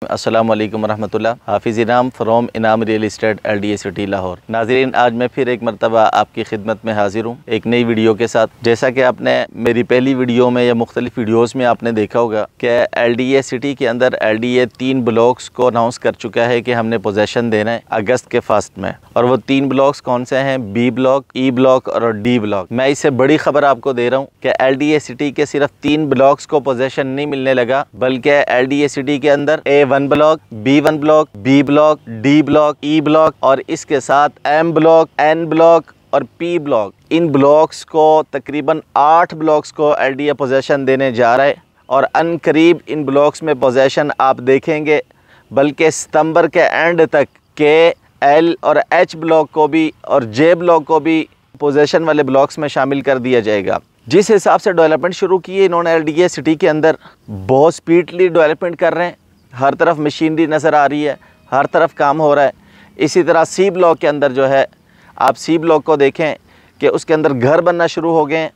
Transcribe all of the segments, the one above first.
अस्सलाम वालेकुम रहमतुल्लाह। हाफिज़ इनाम फ्रॉम इनाम real estate LDA city Lahore. नाज़रीन, आज मैं फिर एक मरतबा आपकी खिदमत में हाजिर हूँ एक नई वीडियो के साथ। जैसा कि आपने मेरी पहली वीडियो में या मुख्तलिफ वीडियोज़ में आपने देखा होगा कि LDA सिटी के अंदर LDA 3 ब्लॉक्स को अनाउंस कर चुका है कि हमने पोजेसन देना है अगस्त के फर्स्ट में। और वो 3 ब्लॉक्स कौन से हैं? B ब्लॉक, E ब्लॉक और D ब्लॉक। मैं इससे बड़ी खबर आपको दे रहा हूँ कि LDA सिटी के सिर्फ 3 ब्लॉक्स को पोजेसन नहीं मिलने लगा, बल्कि LDA सिटी के अंदर A1 block, B1 block, B block, D block, E block और इसके साथ M ब्लॉक, N ब्लॉक और P ब्लॉक, इन ब्लॉक्स को तकरीबन 8 ब्लॉक्स को LDA पोजेसन देने जा रहा है। और अनकरीब इन ब्लॉक्स में पोजेसन आप देखेंगे, बल्कि सितंबर के एंड तक के L और H ब्लॉक को भी और J ब्लॉक को भी पोजेसन वाले ब्लॉक्स में शामिल कर दिया जाएगा। जिस हिसाब से डेवलपमेंट शुरू की है इन्होंने LDA सिटी के अंदर, बहुत स्पीडली डेवलपमेंट कर रहे हैं। हर तरफ मशीनरी नज़र आ रही है, हर तरफ काम हो रहा है। इसी तरह C ब्लॉक के अंदर जो है, आप C ब्लॉक को देखें कि उसके अंदर घर बनना शुरू हो गए हैं।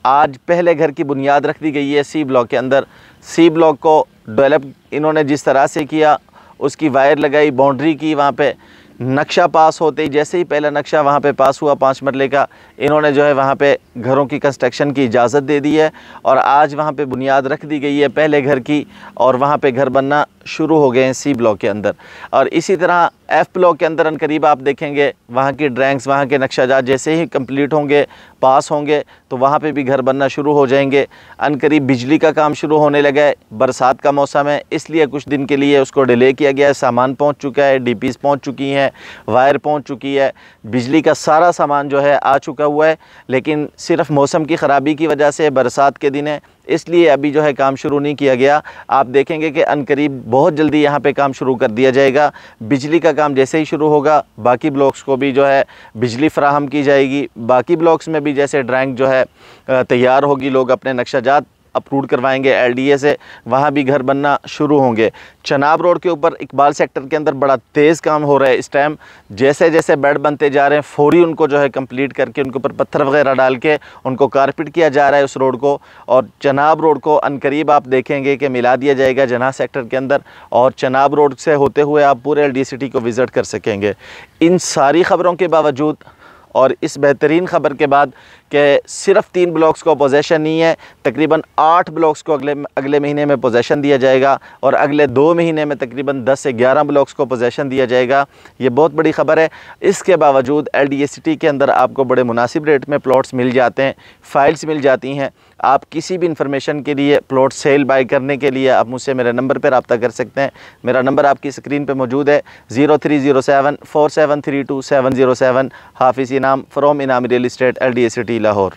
आज पहले घर की बुनियाद रख दी गई है C ब्लॉक के अंदर। C ब्लॉक को डेवलप इन्होंने जिस तरह से किया, उसकी वायर लगाई, बाउंड्री की, वहाँ पे नक्शा पास होते ही, जैसे ही पहला नक्शा वहाँ पे पास हुआ 5 मरले का, इन्होंने जो है वहाँ पे घरों की कंस्ट्रक्शन की इजाज़त दे दी है। और आज वहाँ पे बुनियाद रख दी गई है पहले घर की, और वहाँ पे घर बनना शुरू हो गए हैं C ब्लॉक के अंदर। और इसी तरह F ब्लॉक के अंदर अनकरीब आप देखेंगे वहाँ की ड्राइंग्स, वहाँ के नक्शाजात जैसे ही कंप्लीट होंगे, पास होंगे, तो वहाँ पे भी घर बनना शुरू हो जाएंगे। अनकरीब बिजली का काम शुरू होने लगा है। बरसात का मौसम है, इसलिए कुछ दिन के लिए उसको डिले किया गया है। सामान पहुँच चुका है, DPs पहुँच चुकी हैं, वायर पहुँच चुकी है, बिजली का सारा सामान जो है आ चुका हुआ है। लेकिन सिर्फ मौसम की ख़राबी की वजह से, बरसात के दिन है, इसलिए अभी जो है काम शुरू नहीं किया गया। आप देखेंगे कि अनकरीब बहुत जल्दी यहाँ पे काम शुरू कर दिया जाएगा। बिजली का काम जैसे ही शुरू होगा, बाकी ब्लॉक्स को भी जो है बिजली फराहम की जाएगी। बाकी ब्लॉक्स में भी जैसे ड्राइंग जो है तैयार होगी, लोग अपने नक्शाजात अप्रूव करवाएंगे LDA से, वहाँ भी घर बनना शुरू होंगे। चनाब रोड के ऊपर इकबाल सेक्टर के अंदर बड़ा तेज़ काम हो रहा है इस टाइम। जैसे जैसे बेड बनते जा रहे हैं, फौरी उनको जो है कंप्लीट करके उनके ऊपर पत्थर वगैरह डाल के उनको कारपेट किया जा रहा है उस रोड को। और चनाब रोड को अनकरीब आप देखेंगे कि मिला दिया जाएगा जनाह सेक्टर के अंदर, और चनाब रोड से होते हुए आप पूरे LDA सिटी को विज़िट कर सकेंगे। इन सारी ख़बरों के बावजूद और इस बेहतरीन ख़बर के बाद कि सिर्फ 3 ब्लॉक्स को पोजेसन नहीं है, तकरीबन 8 ब्लॉक्स को अगले महीने में पोजेसन दिया जाएगा, और अगले 2 महीने में तकरीबन 10 से 11 ब्लॉक्स को पोजेसन दिया जाएगा। ये बहुत बड़ी ख़बर है। इसके बावजूद LDA सिटी के अंदर आपको बड़े मुनासिब रेट में प्लॉट्स मिल जाते हैं, फ़ाइल्स मिल जाती हैं। आप किसी भी इंफॉर्मेशन के लिए, प्लॉट सेल बाय करने के लिए आप मुझसे मेरे नंबर पर रब्ता कर सकते हैं। मेरा नंबर आपकी स्क्रीन पर मौजूद है, 0307 4732 707। हाफिज़ इनाम फ्रॉम इनाम real estate LDA city Lahore.